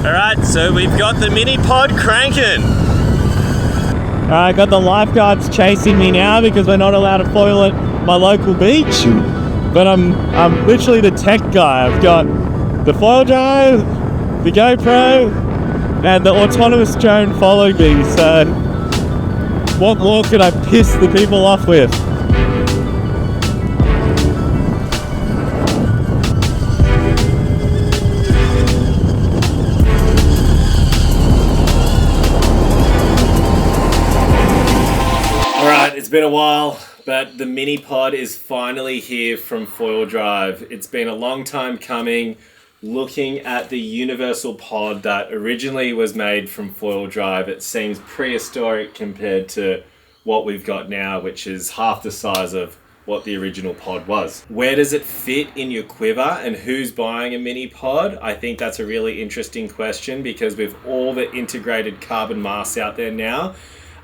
Alright, so we've got the mini pod cranking. I got the lifeguards chasing me now because we're not allowed to foil at my local beach. But I'm literally the tech guy. I've got the foil drive, the GoPro, and the autonomous drone following me. So what more could I piss the people off with? Alright, it's been a while, but the mini pod is finally here from Foil Drive. It's been a long time coming, looking at the universal pod that originally was made from Foil Drive. It seems prehistoric compared to what we've got now, which is half the size of what the original pod was. Where does it fit in your quiver and who's buying a mini pod? I think that's a really interesting question because with all the integrated carbon masts out there now,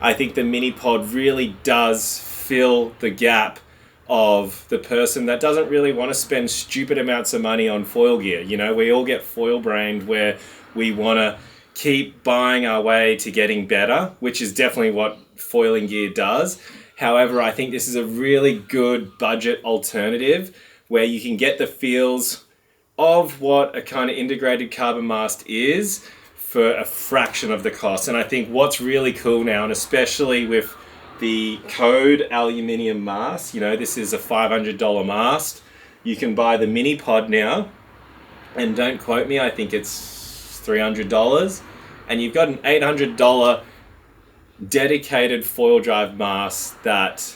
I think the mini pod really does fill the gap of the person that doesn't really want to spend stupid amounts of money on foil gear. You know, we all get foil brained where we want to keep buying our way to getting better, which is definitely what foiling gear does. However, I think this is a really good budget alternative where you can get the feels of what a kind of integrated carbon mast is for a fraction of the cost. And I think what's really cool now, and especially with the Code aluminium mast, you know, this is a $500 mast. You can buy the mini pod now, and don't quote me, I think it's $300. And you've got an $800 dedicated foil drive mast that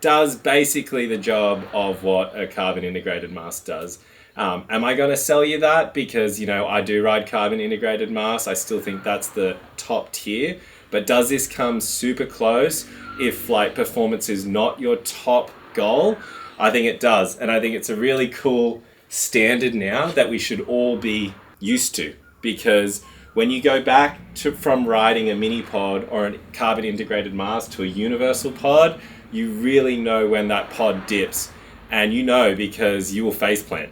does basically the job of what a carbon integrated mast does. Am I going to sell you that? Because, you know, I do ride carbon integrated masts. I still think that's the top tier. But does this come super close if like performance is not your top goal? I think it does. And I think it's a really cool standard now that we should all be used to. Because when you go back from riding a mini pod or a carbon integrated mast to a universal pod, you really know when that pod dips. And you know because you will faceplant.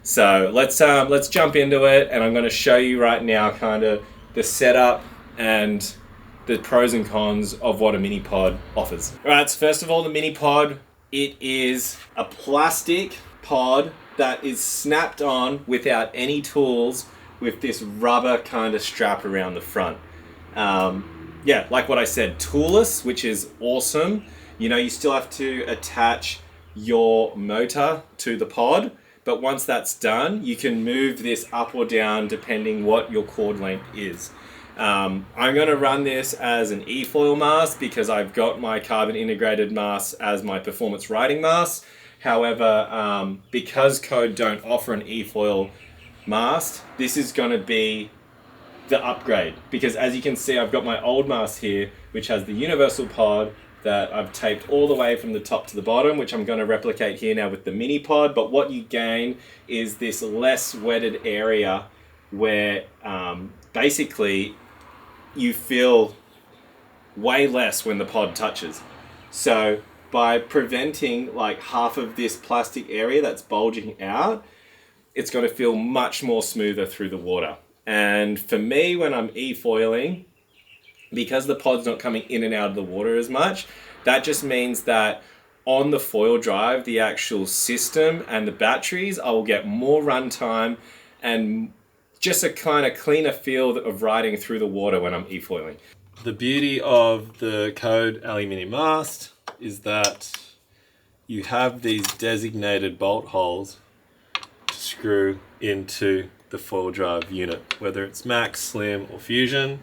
So let's jump into it, and I'm going to show you right now kind of the setup and the pros and cons of what a mini pod offers. All right, so first of all, the mini pod, it is a plastic pod that is snapped on without any tools with this rubber kind of strap around the front. Yeah, like what I said, toolless, which is awesome. You know, you still have to attach your motor to the pod. But once that's done, you can move this up or down depending what your cord length is. I'm going to run this as an e-foil mast because I've got my carbon integrated mast as my performance riding mast. However, because Code don't offer an e-foil mast, this is going to be the upgrade. Because as you can see, I've got my old mast here, which has the universal pod that I've taped all the way from the top to the bottom, which I'm going to replicate here now with the mini pod. But what you gain is this less wetted area where basically you feel way less when the pod touches. So by preventing like half of this plastic area that's bulging out, it's going to feel much more smoother through the water. And for me, when I'm e-foiling, because the pod's not coming in and out of the water as much, that just means that on the foil drive, the actual system and the batteries, I will get more runtime and just a kind of cleaner feel of riding through the water when I'm e-foiling. The beauty of the Code aluminium mast is that you have these designated bolt holes to screw into the foil drive unit, whether it's Max, Slim or Fusion.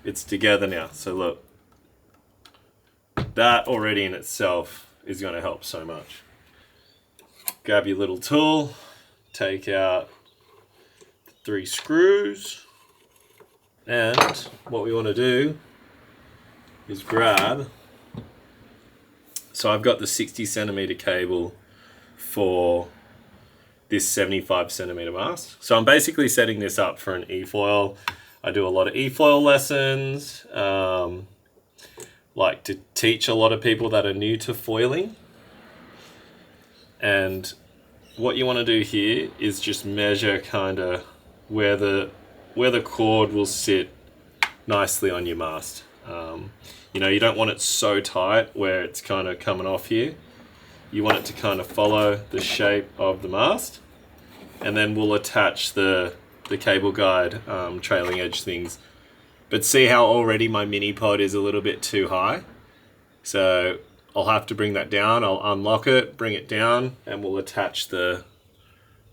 It's together now. So look, that already in itself is going to help so much. Grab your little tool, take out the 3 screws, and what we want to do is grab, so I've got the 60 centimeter cable for this 75 centimeter mast. So I'm basically setting this up for an e-foil. I do a lot of e-foil lessons, like to teach a lot of people that are new to foiling. And what you want to do here is just measure kind of where the where the cord will sit nicely on your mast. You know, you don't want it so tight where it's kind of coming off here. You want it to kind of follow the shape of the mast, and then we'll attach the cable guide trailing edge things. But see how already my mini pod is a little bit too high? So I'll have to bring that down. I'll unlock it, bring it down, and we'll attach the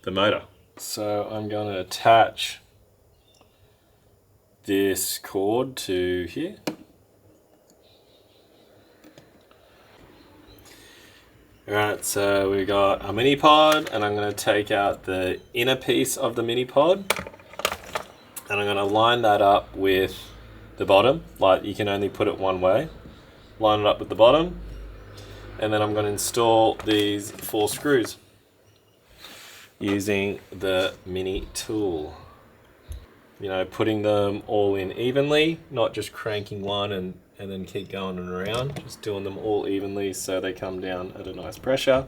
motor. So I'm going to attach this cord to here. Alright, so we got a mini pod, and I'm going to take out the inner piece of the mini pod, and I'm going to line that up with the bottom. Like, you can only put it one way. Line it up with the bottom, and then I'm going to install these 4 screws using the mini tool. You know, putting them all in evenly, not just cranking one and then keep going and around, just doing them all evenly so they come down at a nice pressure.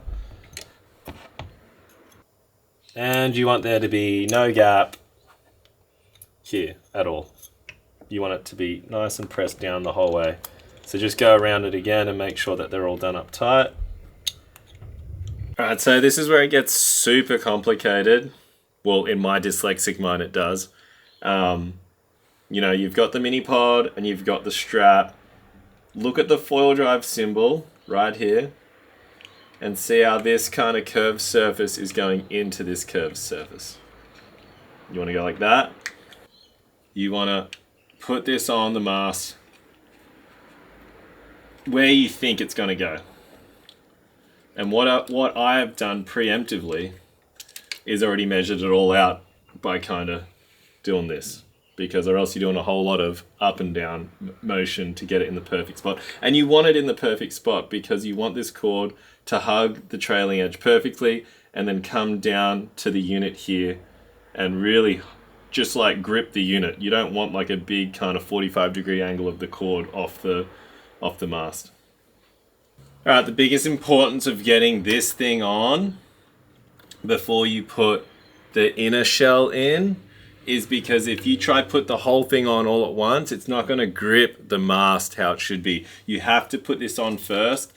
And you want there to be no gap here at all. You want it to be nice and pressed down the whole way. So just go around it again and make sure that they're all done up tight. Alright, so this is where it gets super complicated. Well, in my dyslexic mind it does. You know, you've got the mini pod and you've got the strap. Look at the foil drive symbol right here and see how this kind of curved surface is going into this curved surface. You want to go like that. You want to put this on the mast where you think it's going to go. And what I have done preemptively is already measured it all out by kind of doing this, because or else you're doing a whole lot of up and down motion to get it in the perfect spot. And you want it in the perfect spot because you want this cord to hug the trailing edge perfectly and then come down to the unit here and really just like grip the unit. You don't want like a big kind of 45-degree angle of the cord off the mast. All right, the biggest importance of getting this thing on before you put the inner shell in is because if you try put the whole thing on all at once, it's not going to grip the mast how it should be. You have to put this on first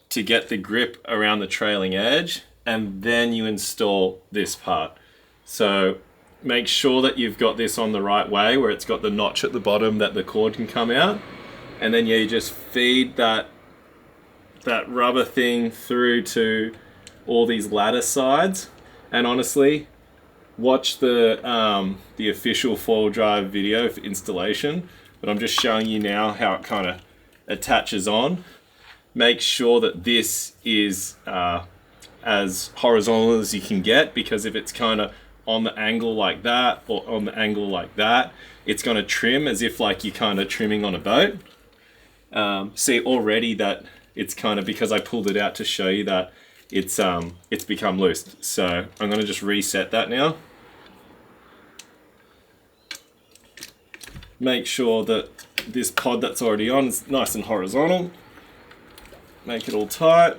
to get the grip around the trailing edge, and then you install this part. So make sure that you've got this on the right way where it's got the notch at the bottom that the cord can come out, and then you just feed that rubber thing through to all these ladder sides. And honestly, watch the official foil drive video for installation, but I'm just showing you now how it kind of attaches on. Make sure that this is as horizontal as you can get, because if it's kind of on the angle like that or on the angle like that, it's going to trim as if like you're kind of trimming on a boat. See already that it's kind of, because I pulled it out to show you that it's become loose. So I'm going to just reset that now. Make sure that this pod that's already on is nice and horizontal. Make it all tight.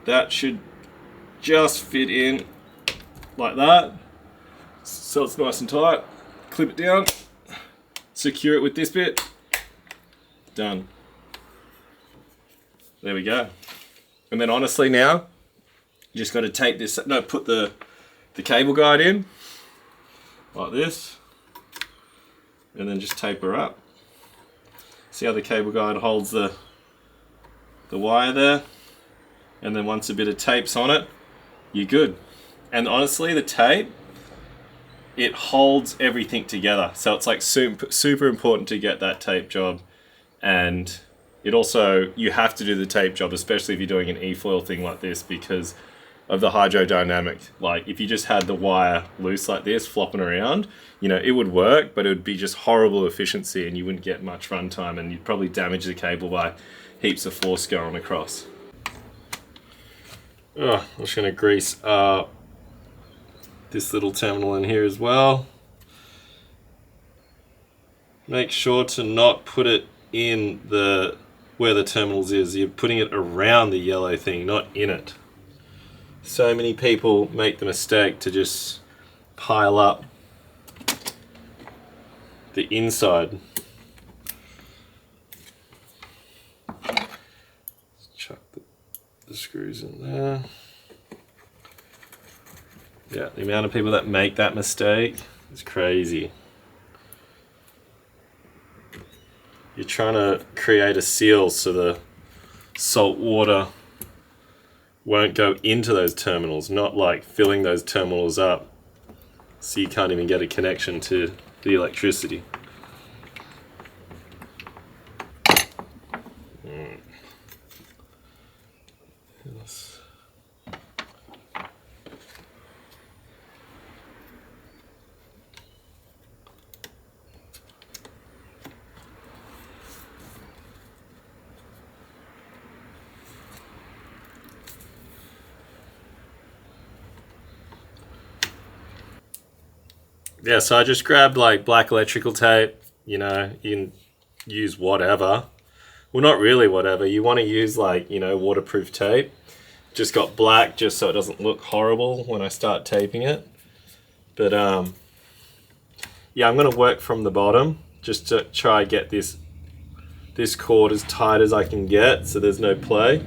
That should just fit in like that. So it's nice and tight. Clip it down. Secure it with this bit. Done. There we go. And then honestly now, you just got to take this, put the cable guide in like this, and then just taper up. See how the cable guide holds the wire there? And then once a bit of tape's on it, you're good. And honestly, the tape, it holds everything together. So it's like super important to get that tape job. And it also, you have to do the tape job, especially if you're doing an e-foil thing like this, because of the hydrodynamic. Like if you just had the wire loose like this, flopping around, you know, it would work, but it would be just horrible efficiency and you wouldn't get much runtime, and you'd probably damage the cable by heaps of force going across. Oh, I'm just gonna grease this little terminal in here as well. Make sure to not put it in where the terminals is. You're putting it around the yellow thing, not in it. So many people make the mistake to just pile up the inside. Chuck the screws in there. Yeah, the amount of people that make that mistake is crazy. You're trying to create a seal so the salt water won't go into those terminals, not like filling those terminals up so you can't even get a connection to the electricity. Yes. Yeah, so I just grabbed like black electrical tape. You know, you can use whatever. Well, not really whatever. You want to use like, you know, waterproof tape. Just got black just so it doesn't look horrible when I start taping it. But yeah, I'm going to work from the bottom just to try and get this cord as tight as I can get so there's no play.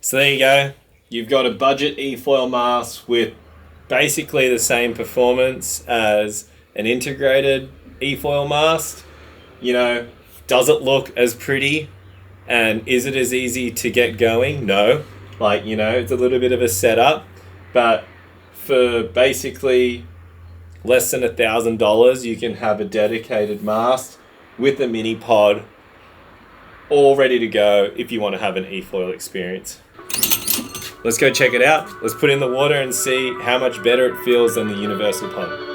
So there you go. You've got a budget e-foil mast with basically the same performance as an integrated e-foil mast. You know, does it look as pretty? And is it as easy to get going? No. Like, you know, it's a little bit of a setup. But for basically less than $1,000, you can have a dedicated mast with a mini pod all ready to go if you want to have an e-foil experience. Let's go check it out. Let's put it in the water and see how much better it feels than the universal pod.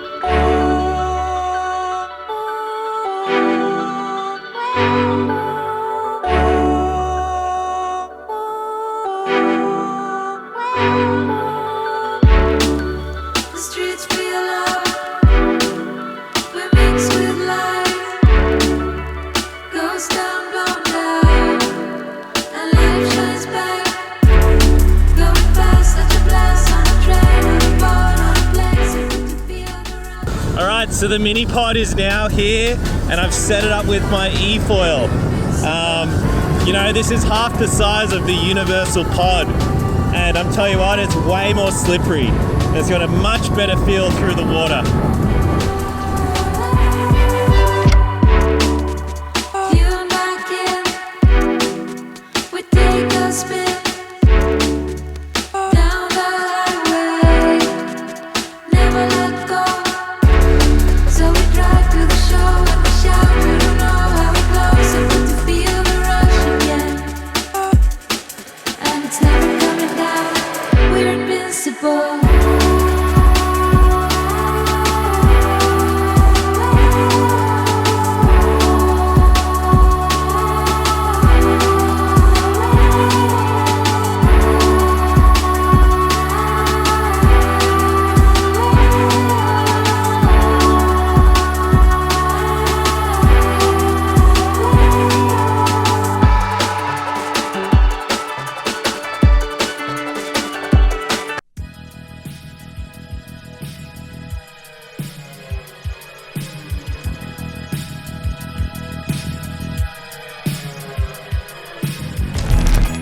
So the mini pod is now here and I've set it up with my e-foil. You know, this is half the size of the universal pod and I'm telling you what, it's way more slippery. It's got a much better feel through the water.